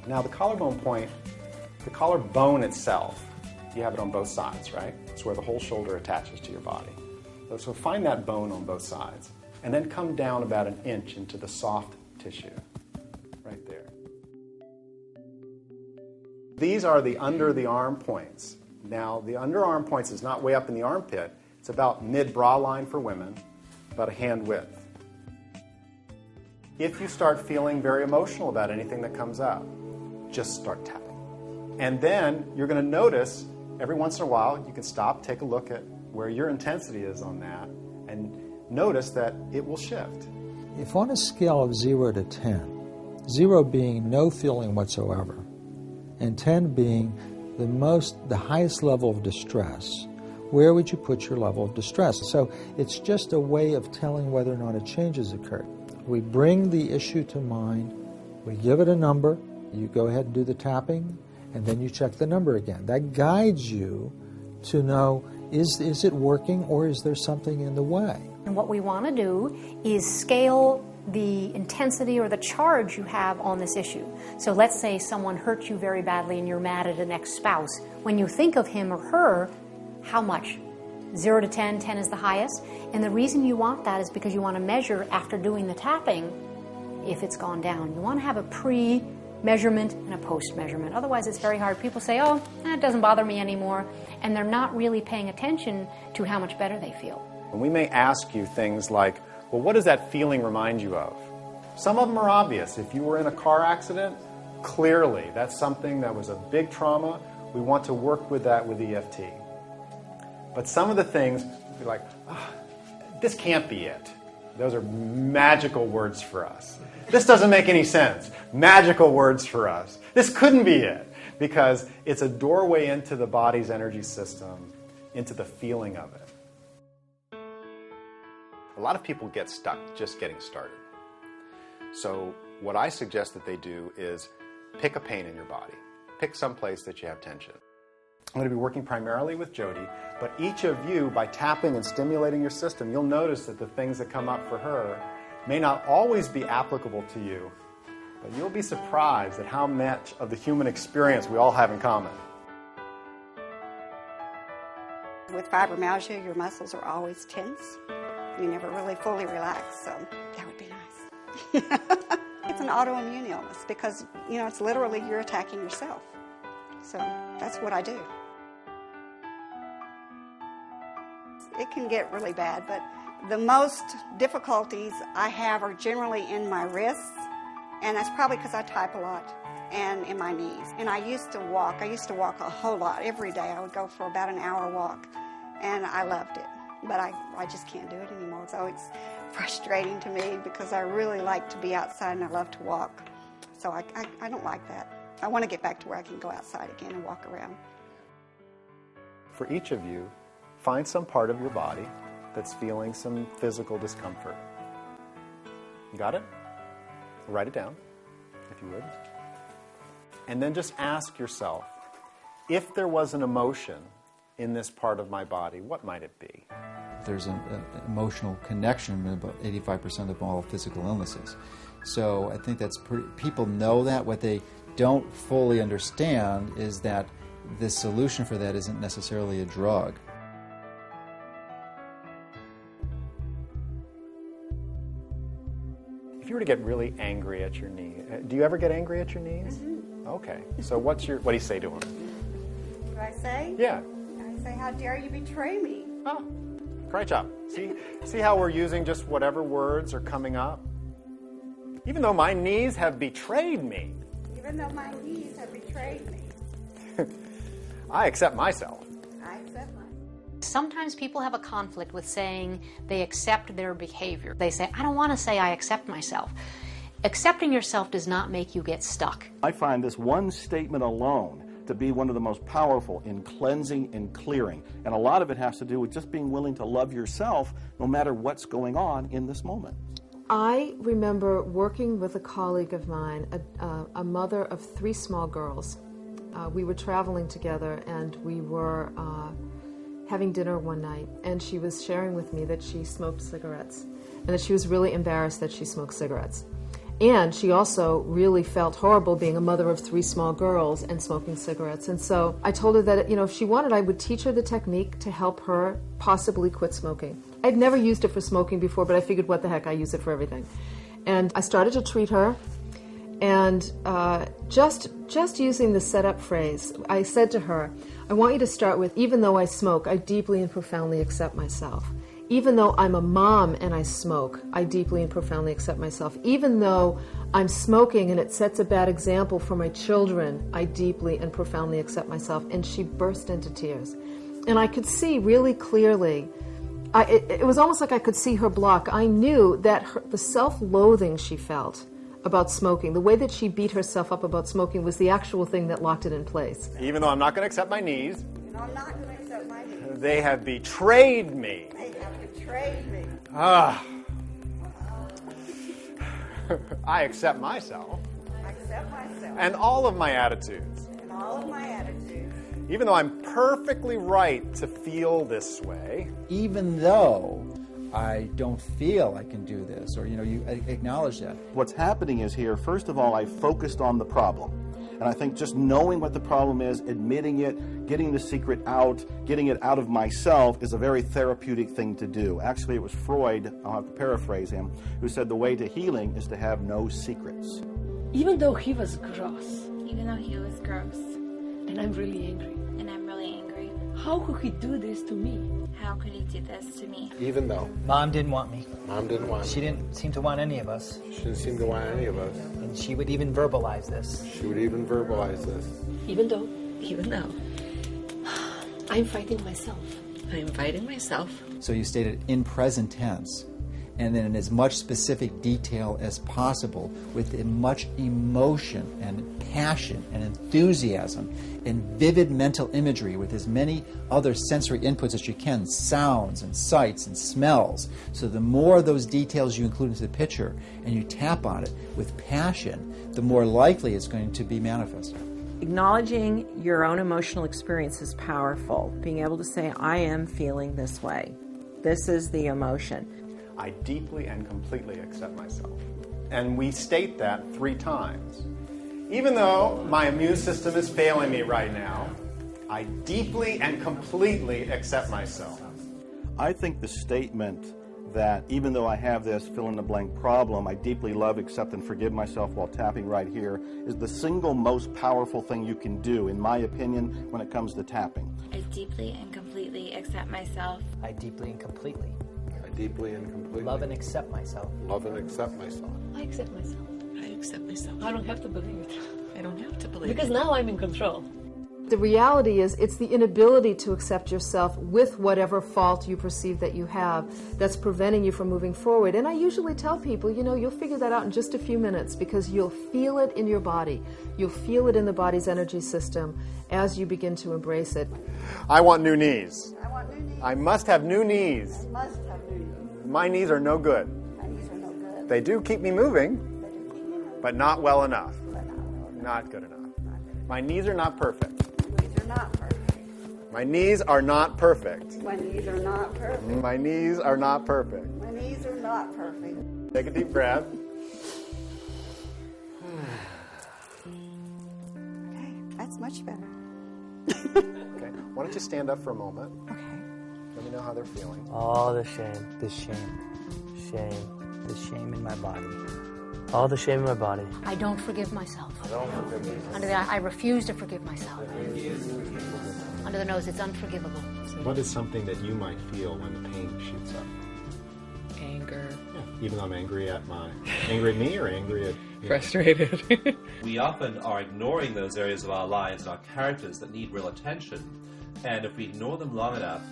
Now the collarbone point, the collarbone itself, you have it on both sides, right? It's where the whole shoulder attaches to your body. So find that bone on both sides, and then come down about an inch into the soft tissue, right there. These are the under the arm points. Now, the underarm points is not way up in the armpit. It's about mid-bra line for women, about a hand width. If you start feeling very emotional about anything that comes up, just start tapping. And then you're going to notice every once in a while, you can stop, take a look at where your intensity is on that, and notice that it will shift. If on a scale of 0 to 10, 0 being no feeling whatsoever, and 10 being the highest level of distress, where would you put your level of distress? So it's just a way of telling whether or not a change has occurred. We bring the issue to mind, we give it a number, you go ahead and do the tapping, and then you check the number again. That guides you to know, is it working or is there something in the way? And what we want to do is scale the intensity or the charge you have on this issue. So let's say someone hurt you very badly and you're mad at an ex-spouse. When you think of him or her, how much? 0 to 10, 10 is the highest. And the reason you want that is because you want to measure after doing the tapping if it's gone down. You want to have a pre-measurement and a post-measurement. Otherwise it's very hard. People say, oh, it doesn't bother me anymore. And they're not really paying attention to how much better they feel. And we may ask you things like, well, what does that feeling remind you of? Some of them are obvious. If you were in a car accident, clearly that's something that was a big trauma. We want to work with that with EFT. But some of the things, be like, oh, this can't be it. Those are magical words for us. This doesn't make any sense. Magical words for us. This couldn't be it. Because it's a doorway into the body's energy system, into the feeling of it. A lot of people get stuck just getting started. So what I suggest that they do is pick a pain in your body. Pick some place that you have tension. I'm going to be working primarily with Jody, but each of you, by tapping and stimulating your system, you'll notice that the things that come up for her may not always be applicable to you, but you'll be surprised at how much of the human experience we all have in common. With fibromyalgia, your muscles are always tense. You never really fully relax, so that would be nice. It's an autoimmune illness because, it's literally you're attacking yourself. So that's what I do. It can get really bad, but the most difficulties I have are generally in my wrists, and that's probably because I type a lot, and in my knees. And I used to walk a whole lot. Every day I would go for about an hour walk, and I loved it. But I just can't do it anymore. So it's frustrating to me because I really like to be outside and I love to walk. So I don't like that. I want to get back to where I can go outside again and walk around. For each of you, find some part of your body that's feeling some physical discomfort. You got it? Write it down, if you would. And then just ask yourself, if there was an emotion in this part of my body, what might it be? There's an emotional connection in about 85% of all physical illnesses. So I think that's people know that. What they don't fully understand is that the solution for that isn't necessarily a drug. If you were to get really angry at your knee, do you ever get angry at your knees? Mm-hmm. Okay. So what do you say to him? What do I say? Yeah. I say, how dare you betray me? Oh, great job. See how we're using just whatever words are coming up? Even though my knees have betrayed me. Even though my knees have betrayed me. I accept myself. I accept myself. Sometimes people have a conflict with saying they accept their behavior. They say, I don't want to say I accept myself. Accepting yourself does not make you get stuck. I find this one statement alone to be one of the most powerful in cleansing and clearing. And a lot of it has to do with just being willing to love yourself no matter what's going on in this moment. I remember working with a colleague of mine, a mother of 3 small girls. We were traveling together and we were having dinner one night, and she was sharing with me that she smoked cigarettes and that she was really embarrassed that she smoked cigarettes. And she also really felt horrible being a mother of 3 small girls and smoking cigarettes. And so I told her that, if she wanted, I would teach her the technique to help her possibly quit smoking. I'd never used it for smoking before, but I figured, what the heck, I use it for everything. And I started to treat her, and just using the setup phrase, I said to her, I want you to start with, even though I smoke, I deeply and profoundly accept myself. Even though I'm a mom and I smoke, I deeply and profoundly accept myself. Even though I'm smoking and it sets a bad example for my children, I deeply and profoundly accept myself. And she burst into tears. And I could see really clearly, it was almost like I could see her block. I knew that the self-loathing she felt about smoking, the way that she beat herself up about smoking, was the actual thing that locked it in place. Even though I'm not going to accept my knees, I'm not going to accept my knees. They have betrayed me. They have betrayed me. I accept myself. I accept myself. And all of my attitudes. And all of my attitudes. Even though I'm perfectly right to feel this way. Even though I don't feel I can do this, or, you acknowledge that. What's happening is here, first of all, I focused on the problem. And I think just knowing what the problem is, admitting it, getting the secret out, getting it out of myself is a very therapeutic thing to do. Actually, it was Freud, I'll have to paraphrase him, who said the way to healing is to have no secrets. Even though he was gross. Even though he was gross. And I'm really angry. And I'm really angry. How could he do this to me? How could he do this to me? Even though. Mom didn't want me. Mom didn't want me. She didn't seem to want any of us. She didn't seem to want any of us. And she would even verbalize this. She would even verbalize this. Even though, I'm fighting myself. I'm fighting myself. So you stated in present tense, and then in as much specific detail as possible, with as much emotion and passion and enthusiasm and vivid mental imagery, with as many other sensory inputs as you can, sounds and sights and smells. So the more of those details you include into the picture and you tap on it with passion, the more likely it's going to be manifested. Acknowledging your own emotional experience is powerful. Being able to say, I am feeling this way. This is the emotion. I deeply and completely accept myself. And we state that 3 times. Even though my immune system is failing me right now, I deeply and completely accept myself. I think the statement that even though I have this fill-in-the-blank problem, I deeply love, accept, and forgive myself while tapping right here is the single most powerful thing you can do, in my opinion, when it comes to tapping. I deeply and completely accept myself. I deeply and completely. I deeply and completely. Love and accept myself. Love and accept myself. I accept myself. I accept myself. I don't have to believe it. I don't have to believe Because it. now I'm in control. The reality is, it's the inability to accept yourself with whatever fault you perceive that you have that's preventing you from moving forward. And I usually tell people, you'll figure that out in just a few minutes, because you'll feel it in your body. You'll feel it in the body's energy system as you begin to embrace it. I want new knees. I want new knees. I must have new knees. I must have new knees. My knees are no good. My knees are no good. They do keep me moving, They do keep me moving, but not well enough. but not well enough. Not good enough. Not good. My knees are not perfect. My knees are not perfect. My knees are not perfect. My knees are not perfect. My knees are not perfect. My knees are not perfect. Take a deep breath. Okay, that's much better. Okay. Why don't you stand up for a moment? Okay. Let me know how they're feeling. All the shame, the shame in my body. All the shame in my body. I don't forgive myself. I don't forgive myself. Under the I refuse to forgive myself. Under the nose, it's unforgivable. What is something that you might feel when the pain shoots up? Anger. Yeah, even though I'm angry at me or angry at... Frustrated. We often are ignoring those areas of our lives and our characters that need real attention. And if we ignore them long enough,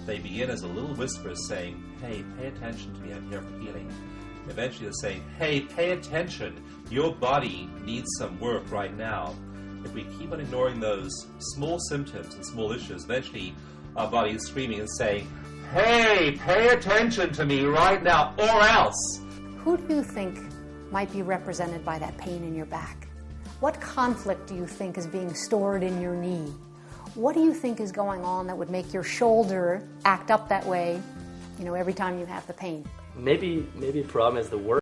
they begin as a little whisper saying, hey, pay attention to me, I'm here for healing. Eventually they're saying, hey, pay attention, your body needs some work right now. If we keep on ignoring those small symptoms and small issues, eventually our body is screaming and saying, hey, pay attention to me right now, or else. Who do you think might be represented by that pain in your back? What conflict do you think is being stored in your knee? What do you think is going on that would make your shoulder act up that way, every time you have the pain? Maybe the problem is the work.